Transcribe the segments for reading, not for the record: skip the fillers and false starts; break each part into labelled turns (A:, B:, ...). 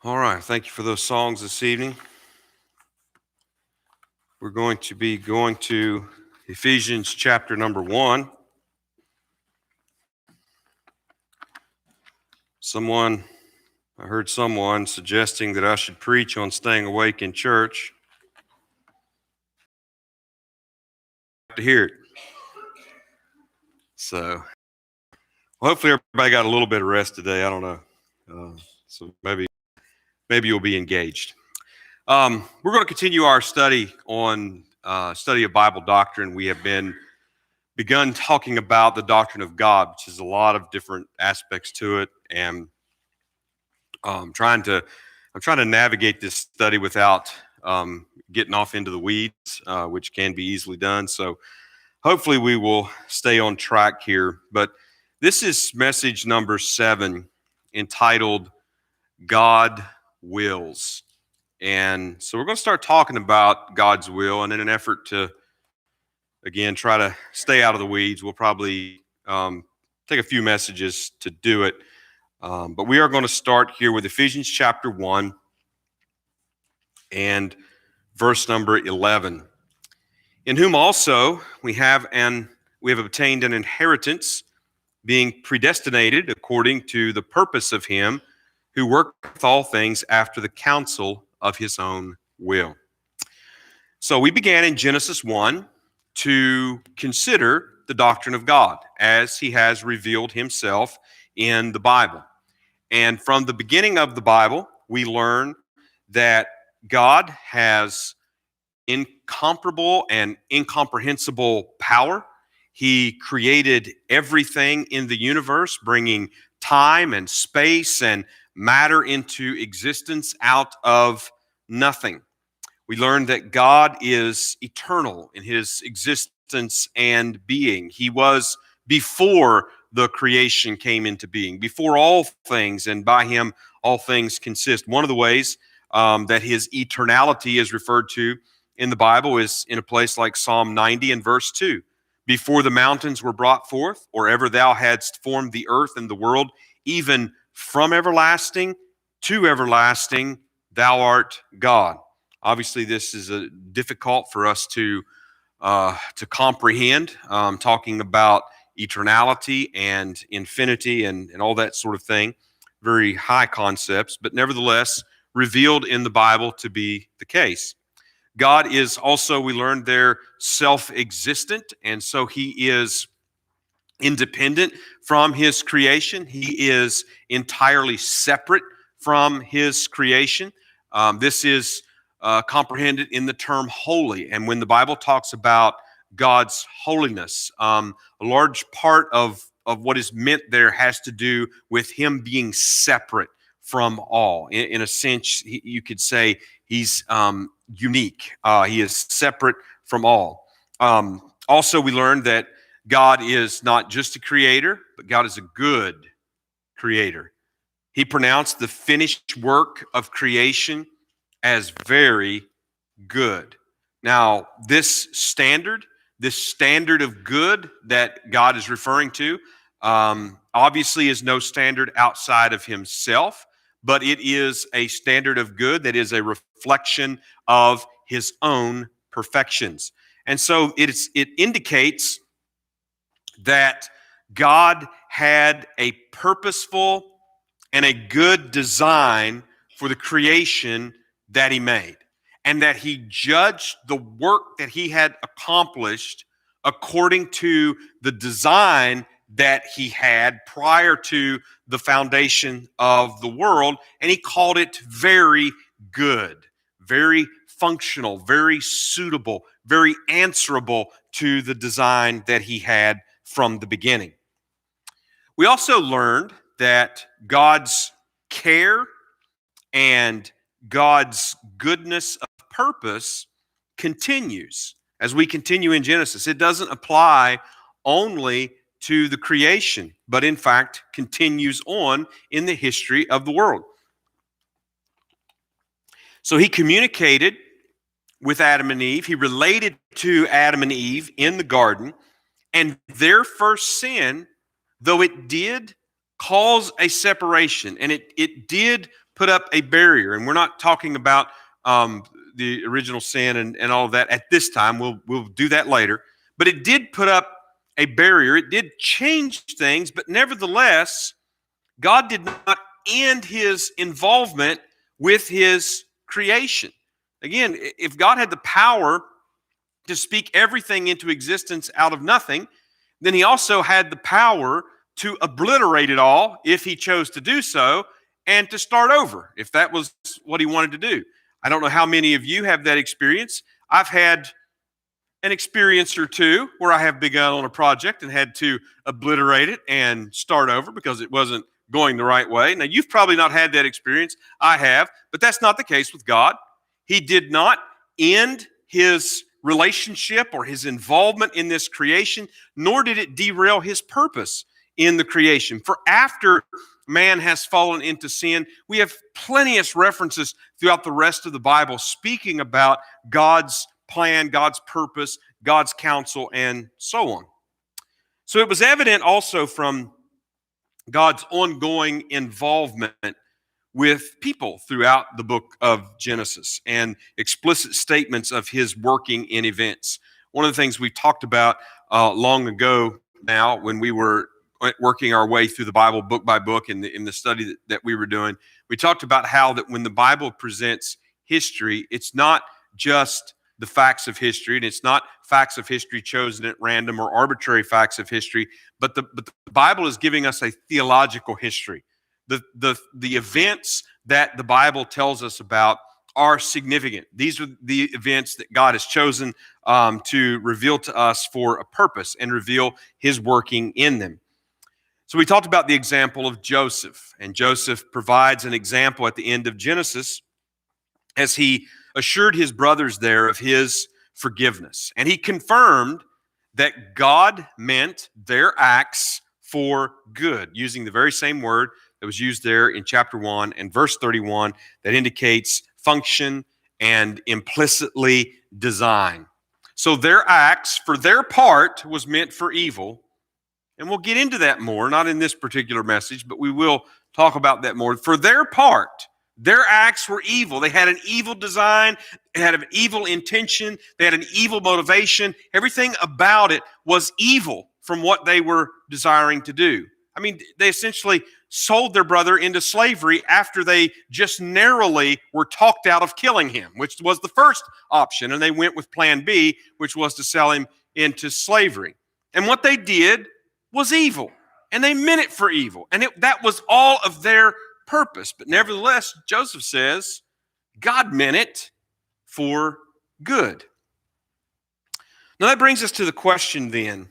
A: All right, thank you for those songs this evening. We're going to be going to Ephesians chapter number 1. I heard someone suggesting that I should preach on staying awake in church. To hear it. So, hopefully everybody got a little bit of rest today. I don't know. So maybe you'll be engaged. We're going to continue our study on study of Bible doctrine. We have begun talking about the doctrine of God, which is a lot of different aspects to it, and I'm trying to navigate this study without getting off into the weeds, which can be easily done. So hopefully we will stay on track here. But this is message number 7, entitled God Wills. And so we're going to start talking about God's will, and in an effort to, again, try to stay out of the weeds, we'll probably take a few messages to do it. But we are going to start here with Ephesians chapter 1 and verse number 11. In whom also we have obtained an inheritance, being predestinated according to the purpose of him who worketh all things after the counsel of his own will. So we began in Genesis 1 to consider the doctrine of God as he has revealed himself in the Bible. And from the beginning of the Bible, we learn that God has incomparable and incomprehensible power. He created everything in the universe, bringing time and space and matter into existence out of nothing. We learn that God is eternal in his existence and being. He was before the creation came into being, before all things, and by him all things consist. One of the ways that his eternality is referred to in the Bible is in a place like Psalm 90 and verse 2. Before the mountains were brought forth, or ever thou hadst formed the earth and the world, even from everlasting to everlasting, thou art God. Obviously, this is difficult for us to comprehend, talking about eternality and infinity and all that sort of thing. Very high concepts, but nevertheless revealed in the Bible to be the case. God is also, we learned there, self-existent, and so he is independent from his creation. He is entirely separate from his creation. This is comprehended in the term holy. And when the Bible talks about God's holiness, a large part of what is meant there has to do with him being separate from all. In a sense, you could say he's unique. He is separate from all. Also, we learned that God is not just a creator, but God is a good creator. He pronounced the finished work of creation as very good. Now, this standard of good that God is referring to, obviously is no standard outside of himself, but it is a standard of good that is a reflection of his own perfections. And so it indicates that God had a purposeful and a good design for the creation that he made, and that he judged the work that he had accomplished according to the design that he had prior to the foundation of the world, and he called it very good, very functional, very suitable, very answerable to the design that he had from the beginning. We also learned that God's care and God's goodness of purpose continues as we continue in Genesis. It doesn't apply only to the creation, but in fact continues on in the history of the world. So he communicated with Adam and Eve. He related to Adam and Eve in the garden, and their first sin, though it did cause a separation, and it did put up a barrier. And we're not talking about the original sin and all of that at this time. We'll do that later. But it did put up a barrier. It did change things, but nevertheless, God did not end his involvement with his creation. Again, if God had the power to speak everything into existence out of nothing, then he also had the power to obliterate it all if he chose to do so, and to start over if that was what he wanted to do. I don't know how many of you have that experience. I've had an experience or two where I have begun on a project and had to obliterate it and start over because it wasn't going the right way. Now, you've probably not had that experience. I have, but that's not the case with God. He did not end his relationship or his involvement in this creation, nor did it derail his purpose in the creation. For after man has fallen into sin, we have plenteous references throughout the rest of the Bible speaking about God's plan, God's purpose, God's counsel, and so on. So it was evident also from God's ongoing involvement with people throughout the book of Genesis and explicit statements of his working in events. One of the things we talked about long ago now when we were working our way through the Bible book by book in the study that we were doing, we talked about how that when the Bible presents history, it's not just the facts of history, and it's not facts of history chosen at random or arbitrary facts of history, but the Bible is giving us a theological history. The events that the Bible tells us about are significant. These are the events that God has chosen to reveal to us for a purpose and reveal his working in them. So we talked about the example of Joseph, and Joseph provides an example at the end of Genesis as he assured his brothers there of his forgiveness. And he confirmed that God meant their acts for good, using the very same word that was used there in chapter 1 and verse 31 that indicates function and implicitly design. So their acts, for their part, was meant for evil. And we'll get into that more, not in this particular message, but we will talk about that more. For their part, their acts were evil. They had an evil design. They had an evil intention. They had an evil motivation. Everything about it was evil from what they were desiring to do. I mean, they essentially sold their brother into slavery after they just narrowly were talked out of killing him, which was the first option. And they went with plan B, which was to sell him into slavery. And what they did was evil, and they meant it for evil. And that was all of their purpose. But nevertheless, Joseph says, God meant it for good. Now that brings us to the question then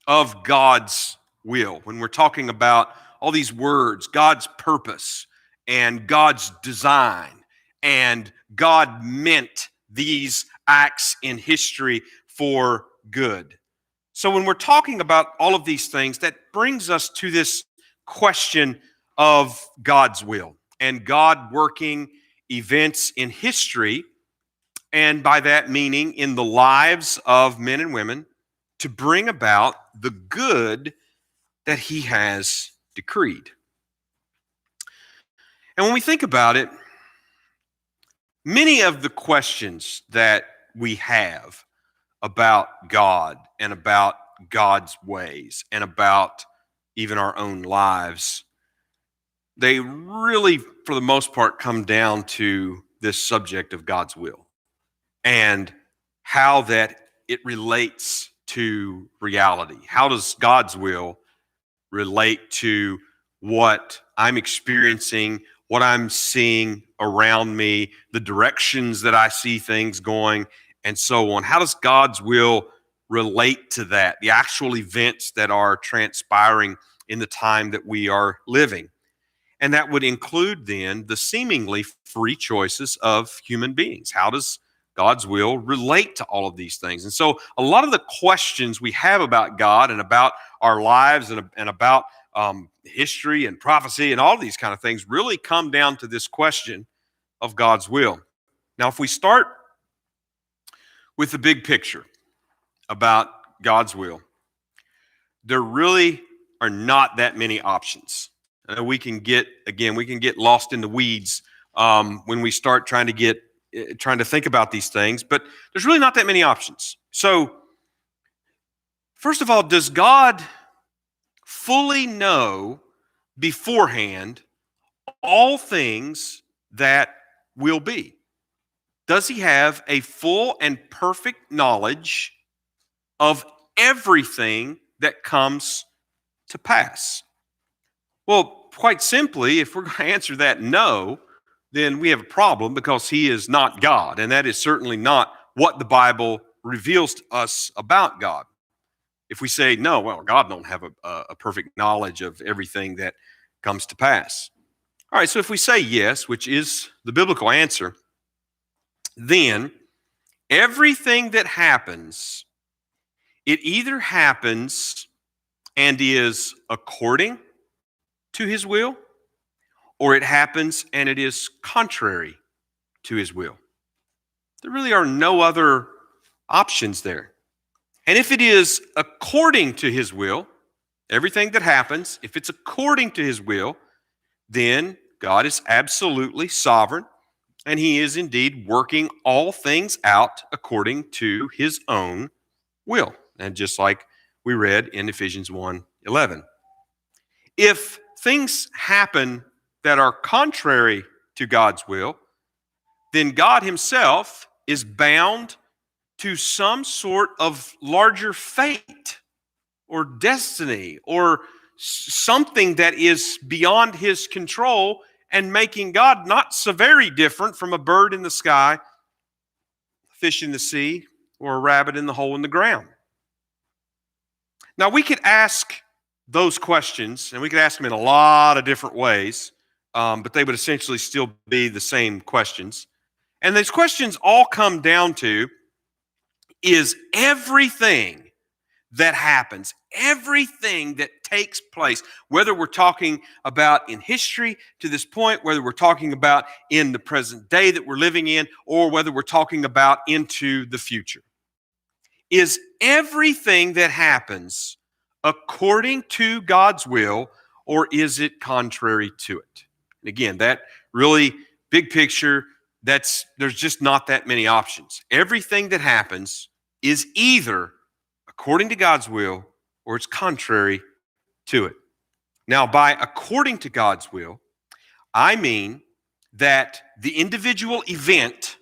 A: of God's will. When we're talking about all these words, God's purpose and God's design, and God meant these acts in history for good. So when we're talking about all of these things, that brings us to this question of God's will and God working events in history, and by that meaning in the lives of men and women, to bring about the good that he has decreed. And when we think about it, many of the questions that we have about God and about God's ways and about even our own lives, they really, for the most part, come down to this subject of God's will and how that it relates to reality. How does God's will relate to what I'm experiencing, what I'm seeing around me, the directions that I see things going, and so on? How does God's will relate to that, the actual events that are transpiring in the time that we are living? And that would include then the seemingly free choices of human beings. How does God's will relate to all of these things? And so a lot of the questions we have about God and about our lives and about history and prophecy and all these kind of things really come down to this question of God's will. Now, if we start with the big picture about God's will, there really are not that many options. I know we can get lost in the weeds when we start trying to think about these things, but there's really not that many options. So, first of all, does God fully know beforehand all things that will be? Does he have a full and perfect knowledge of everything that comes to pass? Well, quite simply, if we're going to answer that no, then we have a problem, because he is not God, and that is certainly not what the Bible reveals to us about God. If we say no, well, God don't have a perfect knowledge of everything that comes to pass. All right, so if we say yes, which is the biblical answer, then everything that happens, it either happens and is according to his will, or it happens and it is contrary to his will. There really are no other options there. And if it is according to his will, everything that happens, if it's according to his will, then God is absolutely sovereign, and he is indeed working all things out according to his own will. And just like we read in Ephesians 1:11. If things happen that are contrary to God's will, then God himself is bound to some sort of larger fate or destiny or something that is beyond his control, and making God not so very different from a bird in the sky, fish in the sea, or a rabbit in the hole in the ground. Now, we could ask those questions, and we could ask them in a lot of different ways, but they would essentially still be the same questions. And these questions all come down to, is everything that happens, everything that takes place, whether we're talking about in history to this point, whether we're talking about in the present day that we're living in, or whether we're talking about into the future, is everything that happens according to God's will, or is it contrary to it? And again, that really big picture, there's just not that many options. Everything that happens is either according to God's will, or it's contrary to it. Now, by according to God's will, I mean that the individual event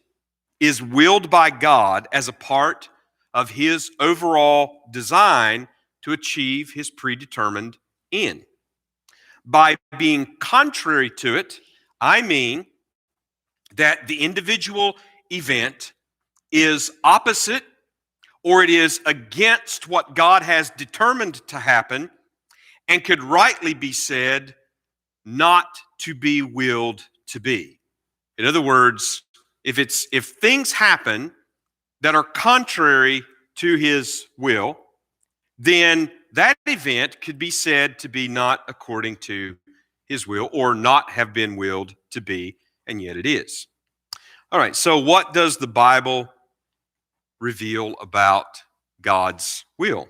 A: is willed by God as a part of his overall design to achieve his predetermined end. By being contrary to it, I mean that the individual event is opposite, or it is against what God has determined to happen, and could rightly be said not to be willed to be. In other words, if things happen that are contrary to his will, then that event could be said to be not according to his will, or not have been willed to be, and yet it is. All right, so what does the Bible reveal about God's will?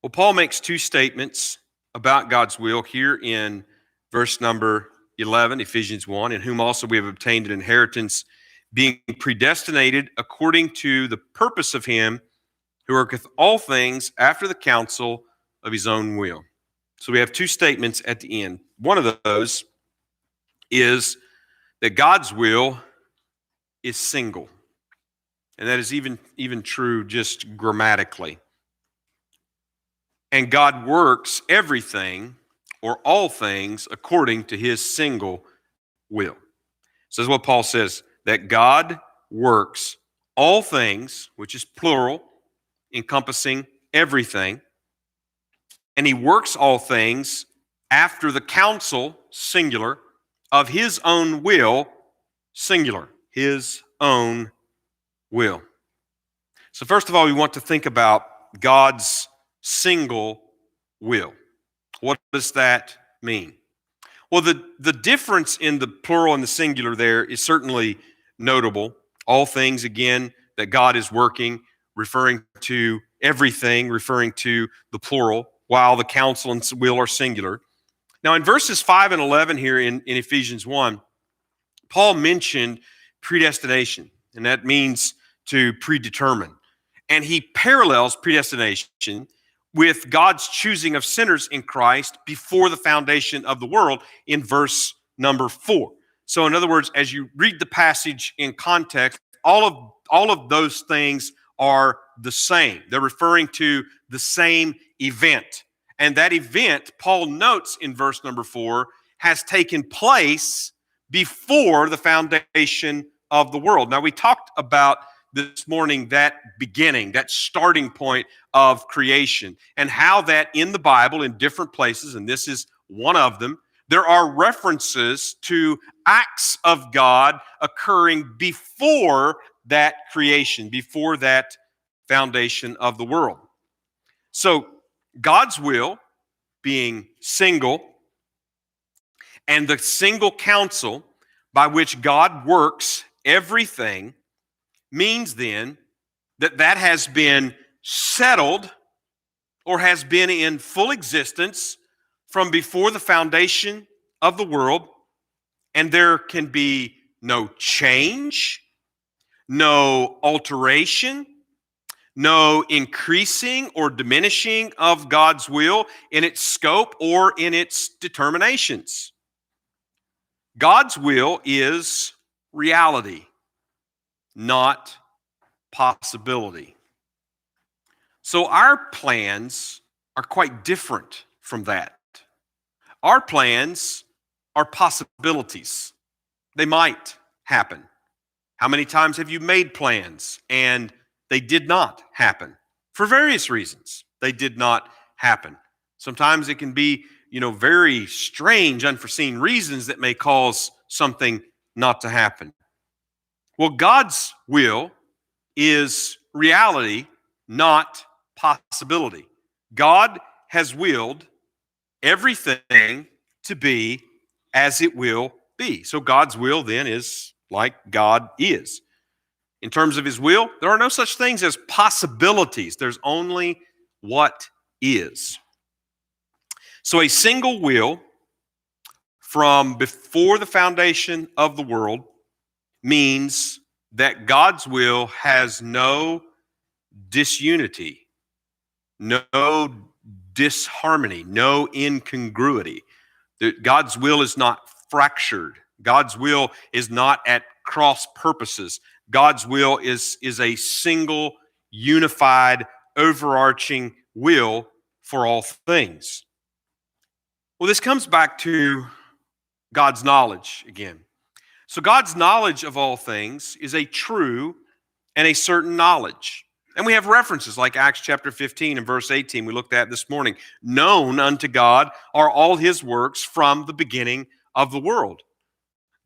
A: Well, Paul makes two statements about God's will here in verse number 11, Ephesians 1, in whom also we have obtained an inheritance, being predestinated according to the purpose of him who worketh all things after the counsel of his own will. So we have two statements at the end. One of those is that God's will is single. And that is even true just grammatically. And God works everything, or all things, according to his single will. So that's what Paul says, that God works all things, which is plural, encompassing everything. And he works all things after the counsel, singular, of his own will, singular, his own will. So first of all, we want to think about God's single will. What does that mean? Well, the difference in the plural and the singular there is certainly notable. All things, again, that God is working, referring to everything, referring to the plural, while the counsel and will are singular. Now, in verses 5 and 11 here in Ephesians 1, Paul mentioned predestination, and that means to predetermine. And he parallels predestination with God's choosing of sinners in Christ before the foundation of the world in verse number 4. So in other words, as you read the passage in context, all of those things are the same. They're referring to the same event. And that event, Paul notes in verse number 4, has taken place before the foundation of the world. Now, we talked about this morning that beginning, that starting point of creation, and how that in the Bible, in different places, and this is one of them, there are references to acts of God occurring before that creation, before that foundation of the world. So, God's will being single, and the single counsel by which God works everything means then that has been settled or has been in full existence from before the foundation of the world, and there can be no change, no alteration, no increasing or diminishing of God's will in its scope or in its determinations. God's will is reality, not possibility. So our plans are quite different from that. Our plans are possibilities. They might happen. How many times have you made plans and they did not happen? For various reasons, they did not happen. Sometimes it can be, very strange, unforeseen reasons that may cause something not to happen. Well, God's will is reality, not possibility. God has willed everything to be as it will be. So God's will then is like God is. In terms of his will, there are no such things as possibilities. There's only what is. So a single will from before the foundation of the world means that God's will has no disunity, no disharmony, no incongruity. God's will is not fractured. God's will is not at cross purposes. God's will is a single, unified, overarching will for all things. Well, this comes back to God's knowledge again. So God's knowledge of all things is a true and a certain knowledge. And we have references like Acts chapter 15 and verse 18 we looked at this morning. Known unto God are all his works from the beginning of the world.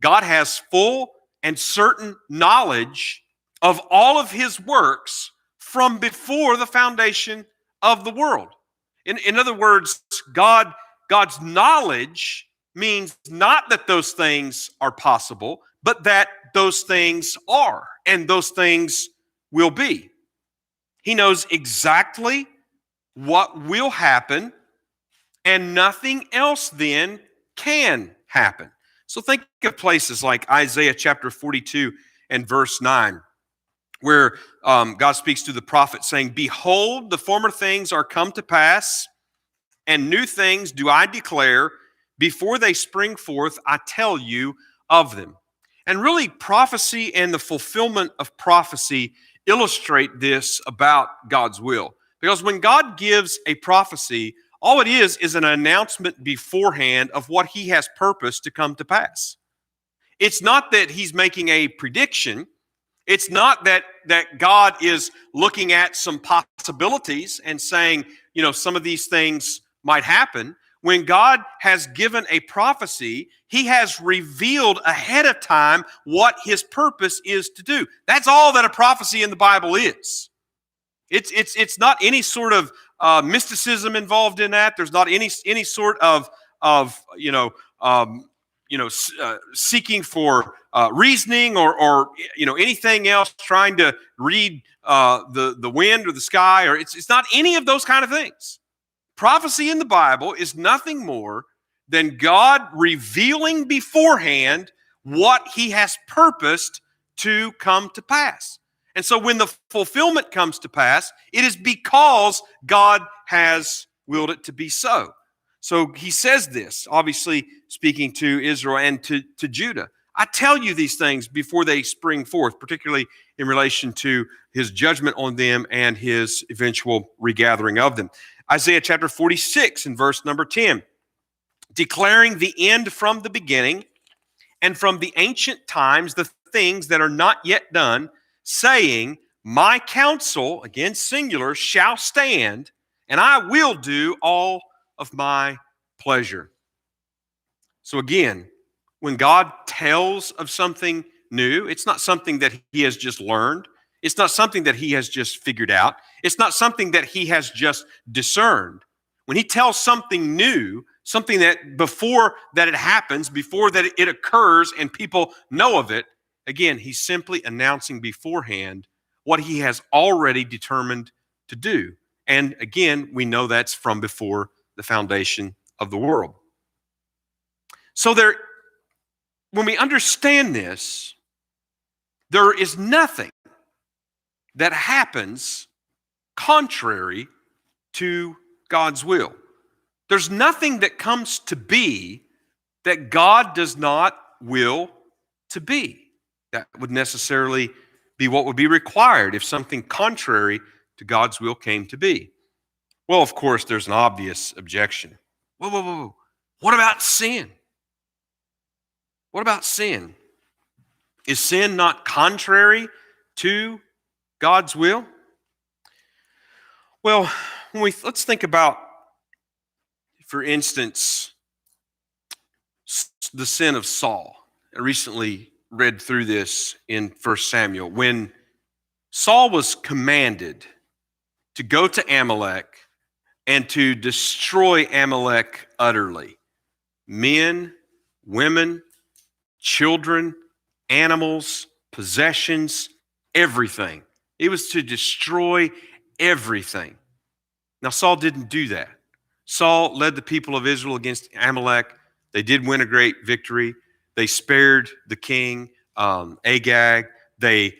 A: God has full and certain knowledge of all of his works from before the foundation of the world. In other words, God's knowledge means not that those things are possible, but that those things are, and those things will be. He knows exactly what will happen, and nothing else then can happen. So think of places like Isaiah chapter 42 and verse 9, where God speaks to the prophet saying, "Behold, the former things are come to pass, and new things do I declare. Before they spring forth, I tell you of them." And really, prophecy and the fulfillment of prophecy illustrate this about God's will. Because when God gives a prophecy, all it is an announcement beforehand of what he has purposed to come to pass. It's not that he's making a prediction. It's not that God is looking at some possibilities and saying, some of these things might happen. When God has given a prophecy, he has revealed ahead of time what his purpose is to do. That's all that a prophecy in the Bible is. It's not any sort of mysticism involved in that. There's not any sort of seeking for reasoning or anything else, trying to read the wind or the sky, or it's not any of those kind of things. Prophecy in the Bible is nothing more than God revealing beforehand what he has purposed to come to pass. And so when the fulfillment comes to pass, it is because God has willed it to be so. So he says this, obviously speaking to Israel and to Judah. I tell you these things before they spring forth, particularly in relation to his judgment on them and his eventual regathering of them. Isaiah chapter 46 and verse number 10, declaring the end from the beginning and from the ancient times the things that are not yet done, saying, my counsel, again singular, shall stand, and I will do all of my pleasure. So again, when God tells of something new, it's not something that he has just learned. It's not something that he has just figured out. It's not something that he has just discerned. When he tells something new, something that before that it happens, before that it occurs and people know of it, again, he's simply announcing beforehand what he has already determined to do. And again, we know that's from before the foundation of the world. So when we understand this, there is nothing that happens contrary to God's will. There's nothing that comes to be that God does not will to be. That would necessarily be what would be required if something contrary to God's will came to be. Well, of course, there's an obvious objection. Whoa. What about sin? What about sin? Is sin not contrary to God's will? Well, let's think about, for instance, the sin of Saul. I recently read through this in 1 Samuel. When Saul was commanded to go to Amalek and to destroy Amalek utterly, men, women, children, animals, possessions, everything. It was to destroy everything. Now, Saul didn't do that. Saul led the people of Israel against Amalek. They did win a great victory. They spared the king, Agag. They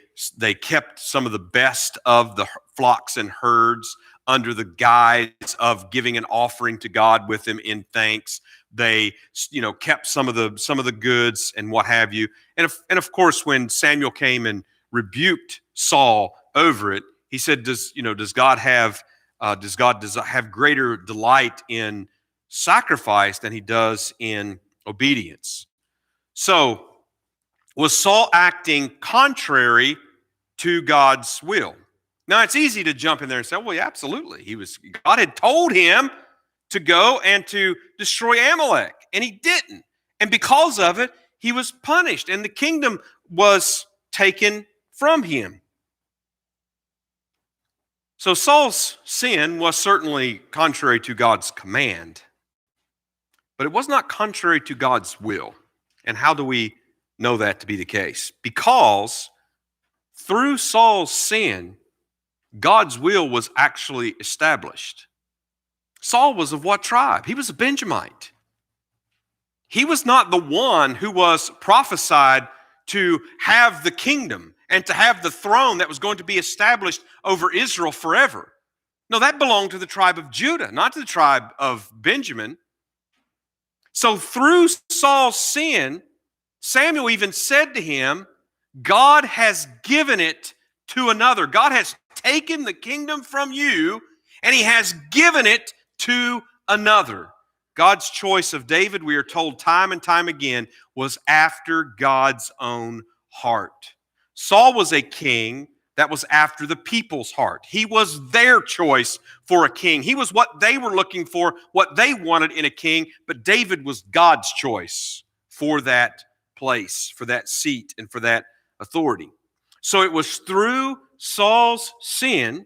A: kept some of the best of the flocks and herds under the guise of giving an offering to God with them in thanks. They, kept some of the goods and what have you. And of course, when Samuel came and rebuked Saul over it, he said, "Does God have greater delight in sacrifice than he does in obedience?" So, was Saul acting contrary to God's will? Now, it's easy to jump in there and say, well, yeah, absolutely. God had told him to go and to destroy Amalek, and he didn't. And because of it, he was punished, and the kingdom was taken from him. So Saul's sin was certainly contrary to God's command, but it was not contrary to God's will. And how do we know that to be the case? Because through Saul's sin, God's will was actually established. Saul was of what tribe? He was a Benjamite. He was not the one who was prophesied to have the kingdom and to have the throne that was going to be established over Israel forever. No, that belonged to the tribe of Judah, not to the tribe of Benjamin. So through Saul's sin, Samuel even said to him, God has given it to another. God has taken the kingdom from you, and he has given it to another. God's choice of David, we are told time and time again, was after God's own heart. Saul was a king that was after the people's heart. He was their choice for a king. He was what they were looking for, what they wanted in a king, but David was God's choice for that place, for that seat, and for that authority. So it was through Saul's sin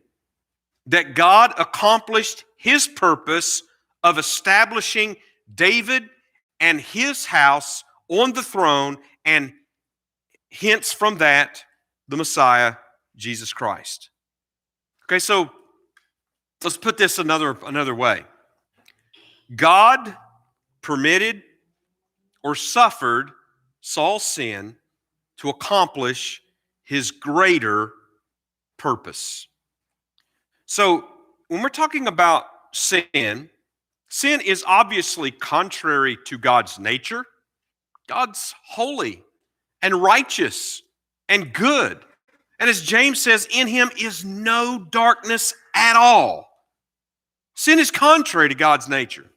A: that God accomplished his purpose of establishing David and his house on the throne, and hence from that, the Messiah, Jesus Christ. Okay, so let's put this another way. God permitted or suffered Saul's sin to accomplish his greater purpose. So when we're talking about sin, sin is obviously contrary to God's nature. God's holy and righteous and good. And as James says, in him is no darkness at all. Sin is contrary to God's nature.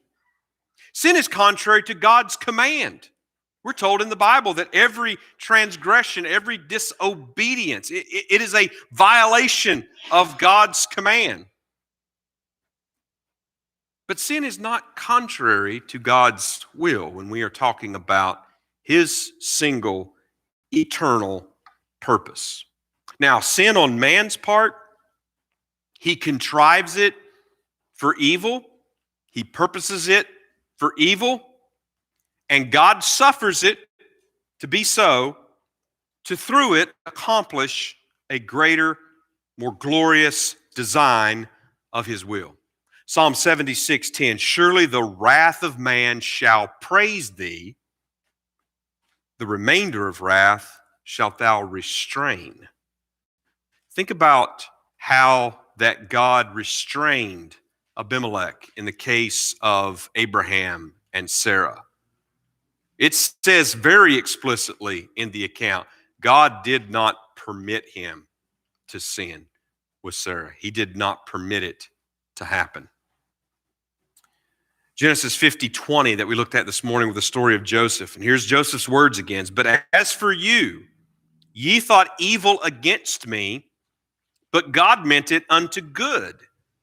A: Sin is contrary to God's command. We're told in the Bible that every transgression, every disobedience, it is a violation of God's command. But sin is not contrary to God's will when we are talking about his single eternal purpose. Now, sin on man's part, he contrives it for evil. He purposes it for evil. And God suffers it to be so, to through it accomplish a greater, more glorious design of his will. Psalm 76:10, surely the wrath of man shall praise thee, the remainder of wrath shalt thou restrain. Think about how that God restrained Abimelech in the case of Abraham and Sarah. It says very explicitly in the account, God did not permit him to sin with Sarah. He did not permit it to happen. Genesis 50:20 that we looked at this morning with the story of Joseph. And here's Joseph's words again. But as for you, ye thought evil against me, but God meant it unto good,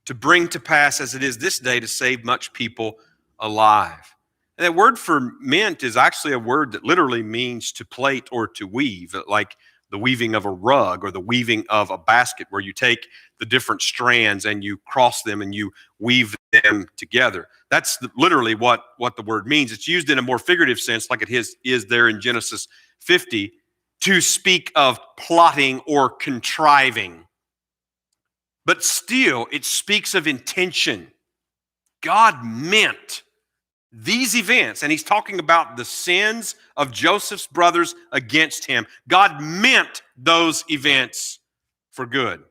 A: to bring to pass as it is this day to save much people alive. And that word for meant is actually a word that literally means to plait or to weave, like the weaving of a rug or the weaving of a basket, where you take the different strands and you cross them and you weave them together. That's literally what the word means. It's used in a more figurative sense, like it is there in Genesis 50, to speak of plotting or contriving. But still, it speaks of intention. God meant these events, and he's talking about the sins of Joseph's brothers against him. God meant those events for good.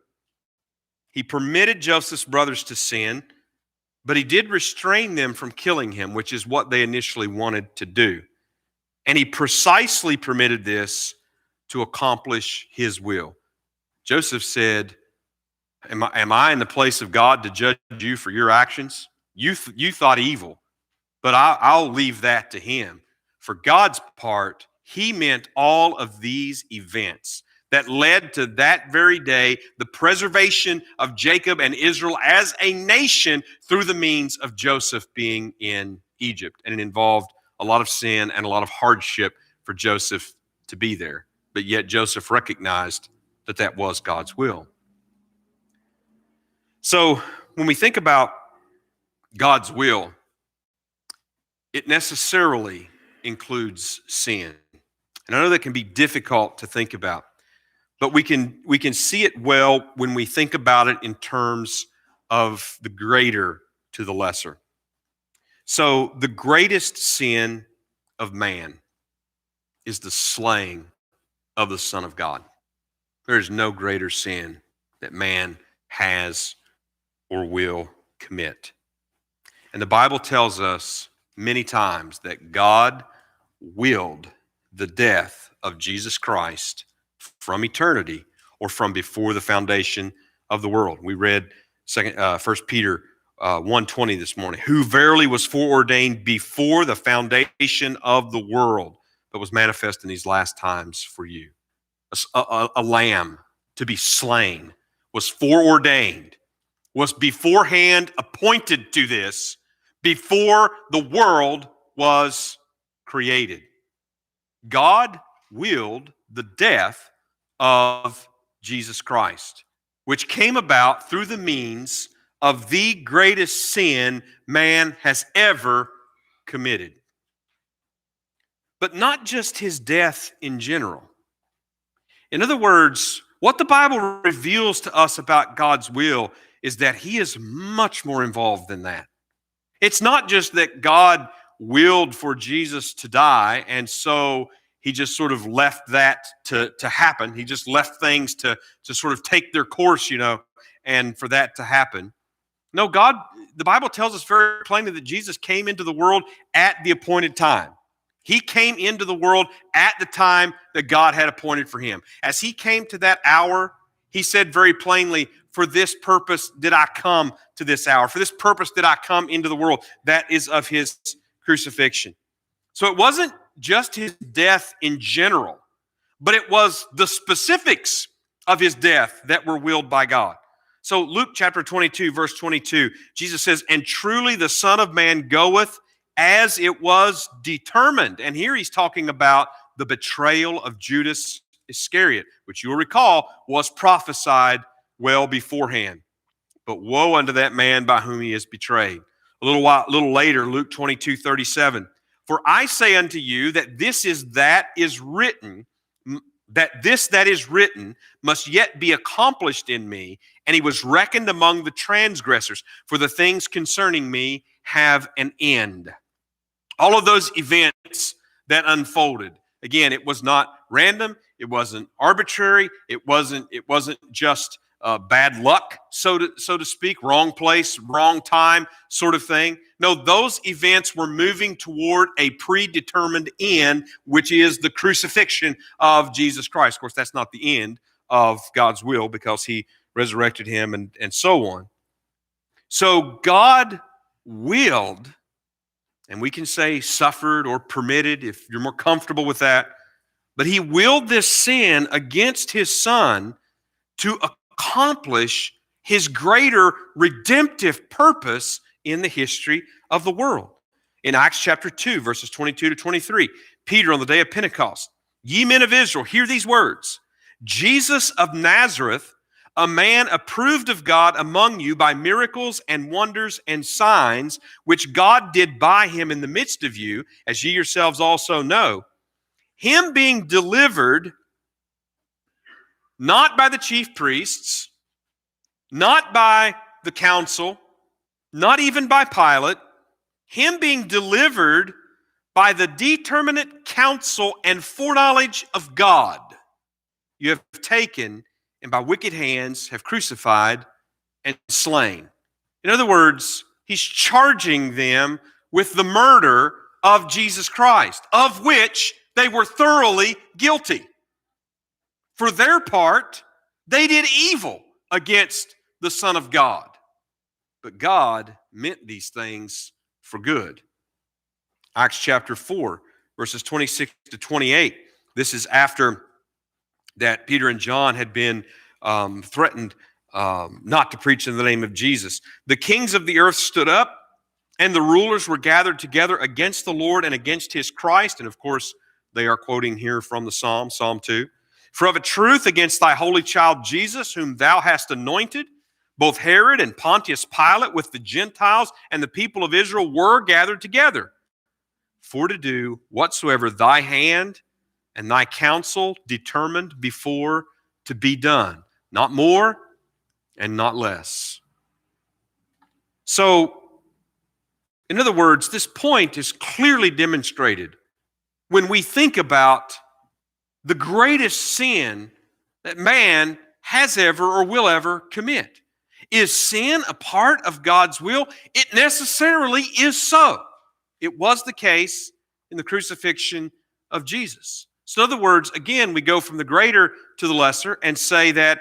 A: He permitted Joseph's brothers to sin, but he did restrain them from killing him, which is what they initially wanted to do. And he precisely permitted this to accomplish his will. Joseph said, Am I in the place of God to judge you for your actions? You thought evil, but I'll leave that to him. For God's part, he meant all of these events that led to that very day, the preservation of Jacob and Israel as a nation through the means of Joseph being in Egypt. And it involved a lot of sin and a lot of hardship for Joseph to be there. But yet Joseph recognized that that was God's will. So when we think about God's will, it necessarily includes sin. And I know that can be difficult to think about, but we can see it well when we think about it in terms of the greater to the lesser. So the greatest sin of man is the slaying of the Son of God. There is no greater sin that man has or will commit. And the Bible tells us many times that God willed the death of Jesus Christ from eternity or from before the foundation of the world. We read 1 Peter 1:20 this morning, who verily was foreordained before the foundation of the world, but was manifest in these last times for you. A lamb to be slain was foreordained, was beforehand appointed to this before the world was created. God willed the death of Jesus Christ, which came about through the means of the greatest sin man has ever committed. But not just his death in general. In other words, what the Bible reveals to us about God's will is that he is much more involved than that. It's not just that God willed for Jesus to die, and so he just sort of left that to happen. He just left things to sort of take their course, and for that to happen. No, the Bible tells us very plainly that Jesus came into the world at the appointed time. He came into the world at the time that God had appointed for him. As he came to that hour, he said very plainly, for this purpose did I come to this hour. For this purpose did I come into the world. That is of his crucifixion. So it wasn't just his death in general, but it was the specifics of his death that were willed by God. So Luke chapter 22, verse 22, Jesus says, and truly the Son of Man goeth as it was determined. And here he's talking about the betrayal of Judas Iscariot, which you'll recall was prophesied well beforehand. But woe unto that man by whom he is betrayed. A little later, Luke 22:37. For I say unto you that this that is written must yet be accomplished in me, and he was reckoned among the transgressors. For the things concerning me have an end. All of those events that unfolded. Again, it was not random. It wasn't arbitrary. It wasn't just bad luck, so to speak, wrong place, wrong time sort of thing. No, those events were moving toward a predetermined end, which is the crucifixion of Jesus Christ. Of course, that's not the end of God's will because he resurrected him and so on. So God willed, and we can say suffered or permitted if you're more comfortable with that, but he willed this sin against his Son to accomplish his greater redemptive purpose in the history of the world. In Acts chapter 2, verses 22 to 23, Peter on the day of Pentecost, ye men of Israel, hear these words, Jesus of Nazareth, a man approved of God among you by miracles and wonders and signs, which God did by him in the midst of you, as ye yourselves also know, him being delivered not by the chief priests, not by the council, not even by Pilate, him being delivered by the determinate counsel and foreknowledge of God, you have taken and by wicked hands have crucified and slain. In other words, he's charging them with the murder of Jesus Christ, of which they were thoroughly guilty. For their part, they did evil against the Son of God. But God meant these things for good. Acts chapter 4, verses 26 to 28. This is after that Peter and John had been threatened not to preach in the name of Jesus. The kings of the earth stood up, and the rulers were gathered together against the Lord and against his Christ. And of course, they are quoting here from the Psalm 2. For of a truth against thy holy child Jesus, whom thou hast anointed, both Herod and Pontius Pilate with the Gentiles and the people of Israel were gathered together for to do whatsoever thy hand and thy counsel determined before to be done. Not more and not less. So, in other words, this point is clearly demonstrated when we think about the greatest sin that man has ever or will ever commit. Is sin a part of God's will? It necessarily is so. It was the case in the crucifixion of Jesus. So in other words, again, we go from the greater to the lesser and say that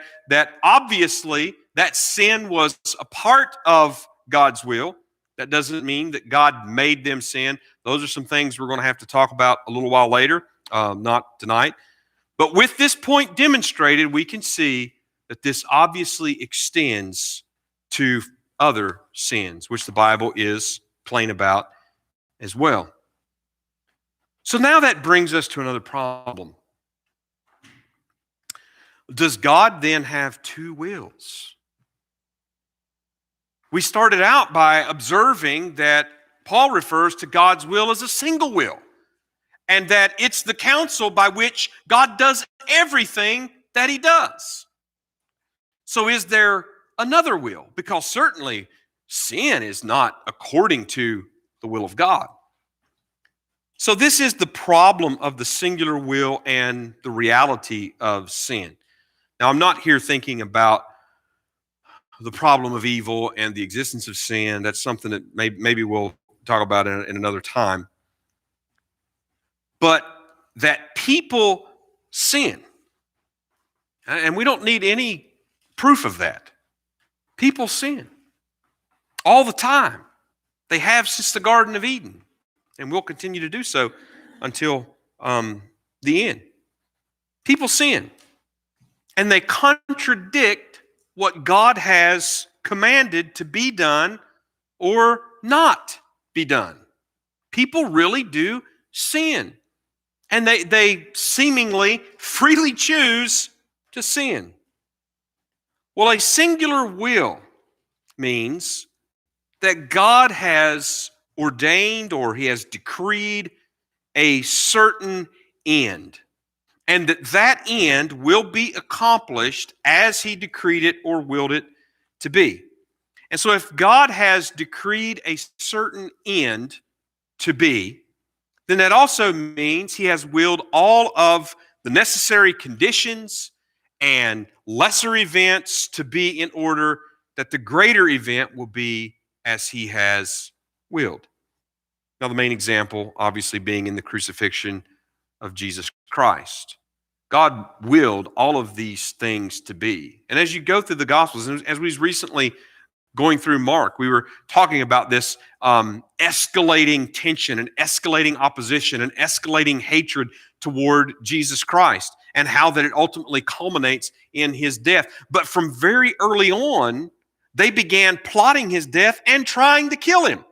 A: obviously that sin was a part of God's will. That doesn't mean that God made them sin. Those are some things we're going to have to talk about a little while later, not tonight. But with this point demonstrated, we can see that this obviously extends to other sins, which the Bible is plain about as well. So now that brings us to another problem. Does God then have two wills? We started out by observing that Paul refers to God's will as a single will, and that it's the counsel by which God does everything that he does. So is there another will? Because certainly sin is not according to the will of God. So this is the problem of the singular will and the reality of sin. Now, I'm not here thinking about the problem of evil and the existence of sin. That's something that maybe we'll talk about in another time. But that people sin. And we don't need any proof of that. People sin all the time. They have since the Garden of Eden, and will continue to do so until the end. People sin, and they contradict what God has commanded to be done or not be done. People really do sin, and they seemingly freely choose to sin. Well, a singular will means that God has ordained or he has decreed a certain end, and that end will be accomplished as he decreed it or willed it to be. And so if God has decreed a certain end to be, then that also means he has willed all of the necessary conditions and lesser events to be in order that the greater event will be as he has willed. Now, the main example, obviously, being in the crucifixion of Jesus Christ. God willed all of these things to be. And as you go through the Gospels, and as we recently going through Mark, we were talking about this escalating tension and escalating opposition and escalating hatred toward Jesus Christ, and how that it ultimately culminates in his death. But from very early on, they began plotting his death and trying to kill him.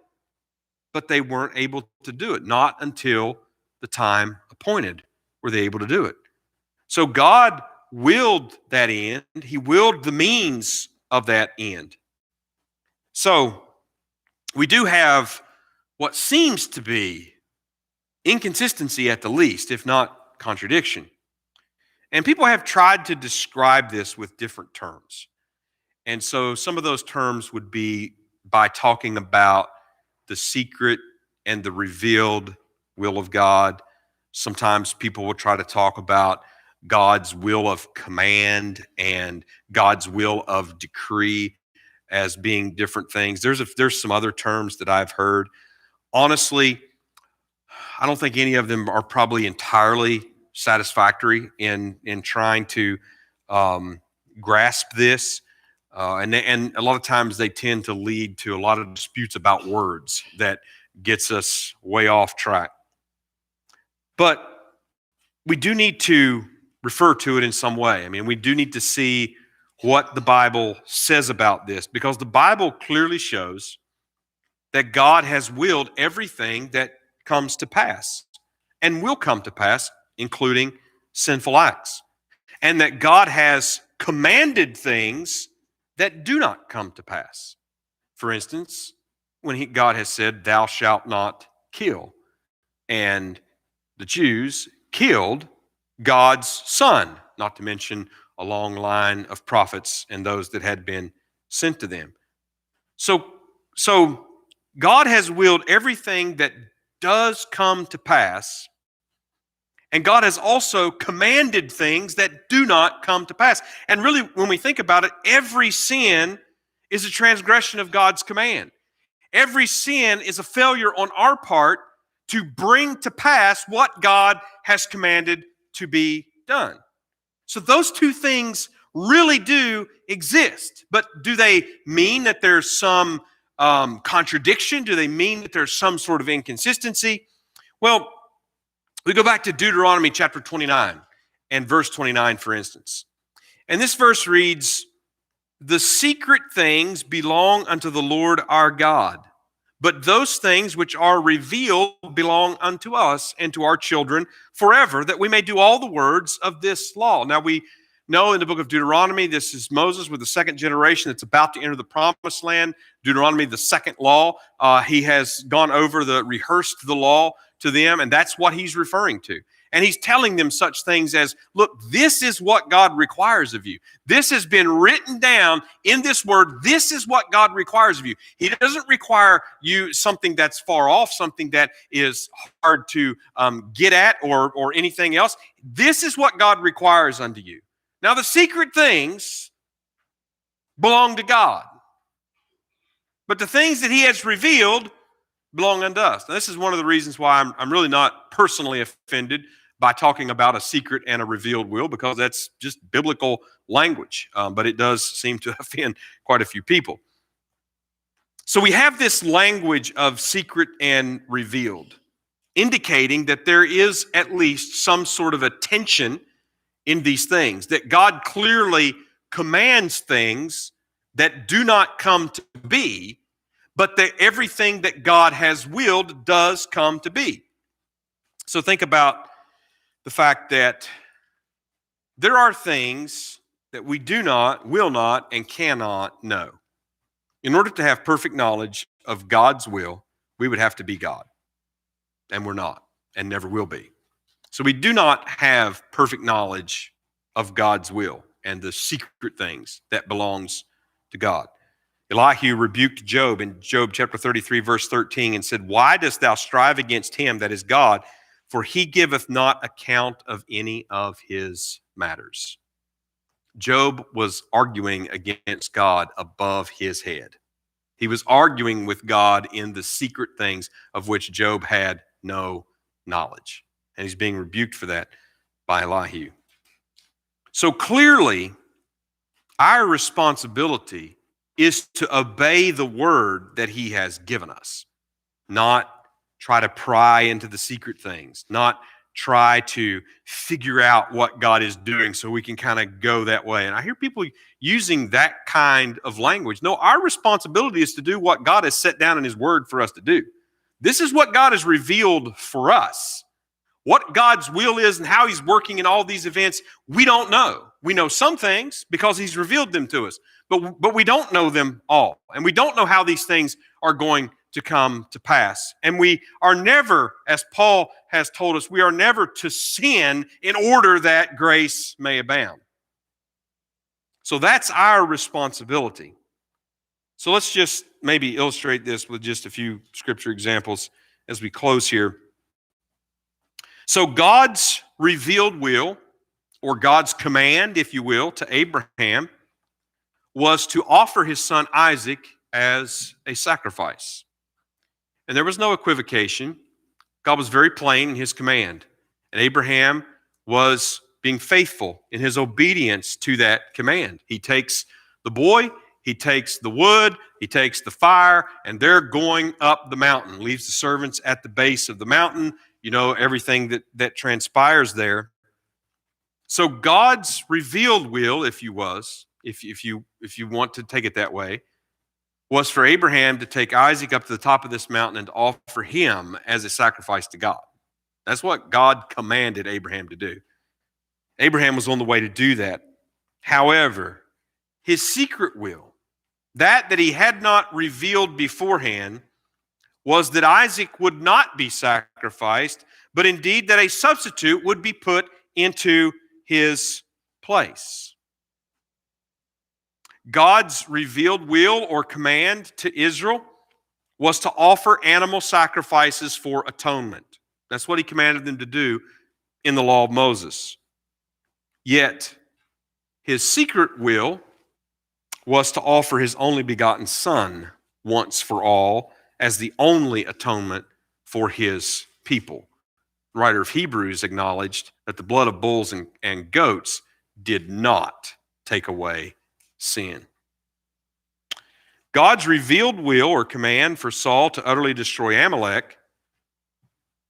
A: But they weren't able to do it. Not until the time appointed were they able to do it. So God willed that end. He willed the means of that end. So we do have what seems to be inconsistency at the least, if not contradiction. And people have tried to describe this with different terms. And so some of those terms would be by talking about the secret and the revealed will of God. Sometimes people will try to talk about God's will of command and God's will of decree as being different things. There's some other terms that I've heard. Honestly, I don't think any of them are probably entirely satisfactory in trying to grasp this. And a lot of times they tend to lead to a lot of disputes about words that gets us way off track. But we do need to refer to it in some way. I mean, we do need to see what the Bible says about this, because the Bible clearly shows that God has willed everything that comes to pass and will come to pass, including sinful acts, and that God has commanded things that do not come to pass. For instance, when God has said, "Thou shalt not kill," and the Jews killed God's son, not to mention a long line of prophets and those that had been sent to them. So God has willed everything that does come to pass, and God has also commanded things that do not come to pass. And really, when we think about it, every sin is a transgression of God's command. Every sin is a failure on our part to bring to pass what God has commanded to be done. So those two things really do exist. But do they mean that there's some contradiction? Do they mean that there's some sort of inconsistency? Well, we go back to Deuteronomy chapter 29 and verse 29, for instance. And this verse reads, "The secret things belong unto the Lord our God, but those things which are revealed belong unto us and to our children forever, that we may do all the words of this law." Now we know in the book of Deuteronomy, this is Moses with the second generation that's about to enter the promised land. Deuteronomy, the second law, he has gone over rehearsed the law to them, and that's what he's referring to. And he's telling them such things as, look, this is what God requires of you. This has been written down in this word. This is what God requires of you. He doesn't require you something that's far off, something that is hard to get at or anything else. This is what God requires unto you. Now, the secret things belong to God, but the things that he has revealed belong unto us. Now, this is one of the reasons why I'm really not personally offended by talking about a secret and a revealed will, because that's just biblical language, but it does seem to offend quite a few people. So we have this language of secret and revealed, indicating that there is at least some sort of a tension in these things, that God clearly commands things that do not come to be, but that everything that God has willed does come to be. So think about the fact that there are things that we do not, will not, and cannot know. In order to have perfect knowledge of God's will, we would have to be God. And we're not, and never will be. So we do not have perfect knowledge of God's will and the secret things that belongs to God. Elihu rebuked Job in Job chapter 33, verse 13, and said, "Why dost thou strive against him that is God? For he giveth not account of any of his matters." Job was arguing against God above his head. He was arguing with God in the secret things of which Job had no knowledge. And he's being rebuked for that by Elihu. So clearly, our responsibility is to obey the word that he has given us, not try to pry into the secret things, not try to figure out what God is doing so we can kind of go that way. And I hear people using that kind of language. No, our responsibility is to do what God has set down in his word for us to do. This is what God has revealed for us. What God's will is and how he's working in all these events, we don't know. We know some things because he's revealed them to us, but we don't know them all. And we don't know how these things are going to come to pass. And we are never, as Paul has told us, we are never to sin in order that grace may abound. So that's our responsibility. So let's just maybe illustrate this with just a few scripture examples as we close here. So God's revealed will, or God's command, if you will, to Abraham was to offer his son Isaac as a sacrifice. And there was no equivocation. God was very plain in his command. And Abraham was being faithful in his obedience to that command. He takes the boy, he takes the wood, he takes the fire, and they're going up the mountain, leaves the servants at the base of the mountain. You know, everything that transpires there. So God's revealed will, if you want to take it that way, was for Abraham to take Isaac up to the top of this mountain and to offer him as a sacrifice to God. That's what God commanded Abraham to do. Abraham was on the way to do that. However, his secret will, that he had not revealed beforehand, was that Isaac would not be sacrificed, but indeed that a substitute would be put into his place. God's revealed will or command to Israel was to offer animal sacrifices for atonement. That's what he commanded them to do in the law of Moses. Yet, his secret will was to offer his only begotten son once for all as the only atonement for his people. The writer of Hebrews acknowledged that the blood of bulls and goats did not take away sin. God's revealed will or command for Saul to utterly destroy Amalek,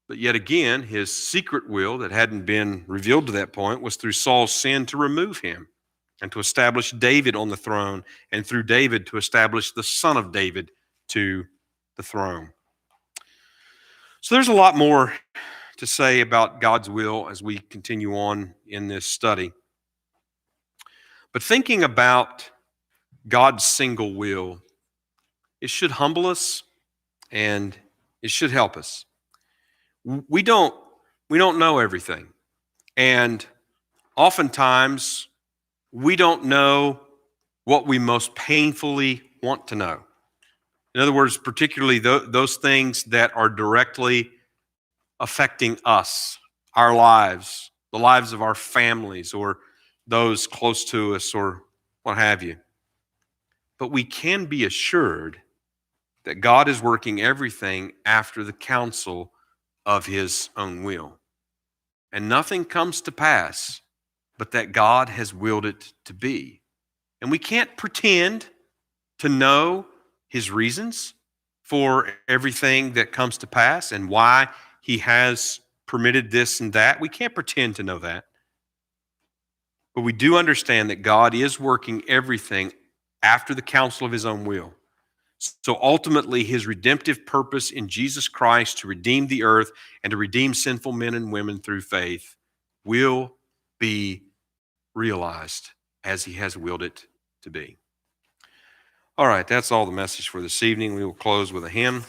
A: but yet again, his secret will that hadn't been revealed to that point was through Saul's sin to remove him and to establish David on the throne, and through David to establish the son of David to the throne. So there's a lot more to say about God's will as we continue on in this study. But thinking about God's single will, it should humble us and it should help us. We don't We don't know everything. And oftentimes, we don't know what we most painfully want to know. In other words, particularly those things that are directly affecting us, our lives, the lives of our families, or those close to us, or what have you. But we can be assured that God is working everything after the counsel of his own will. And nothing comes to pass but that God has willed it to be. And we can't pretend to know his reasons for everything that comes to pass and why he has permitted this and that. We can't pretend to know that. But we do understand that God is working everything after the counsel of his own will. So ultimately, his redemptive purpose in Jesus Christ to redeem the earth and to redeem sinful men and women through faith will be realized as he has willed it to be. All right, that's all the message for this evening. We will close with a hymn.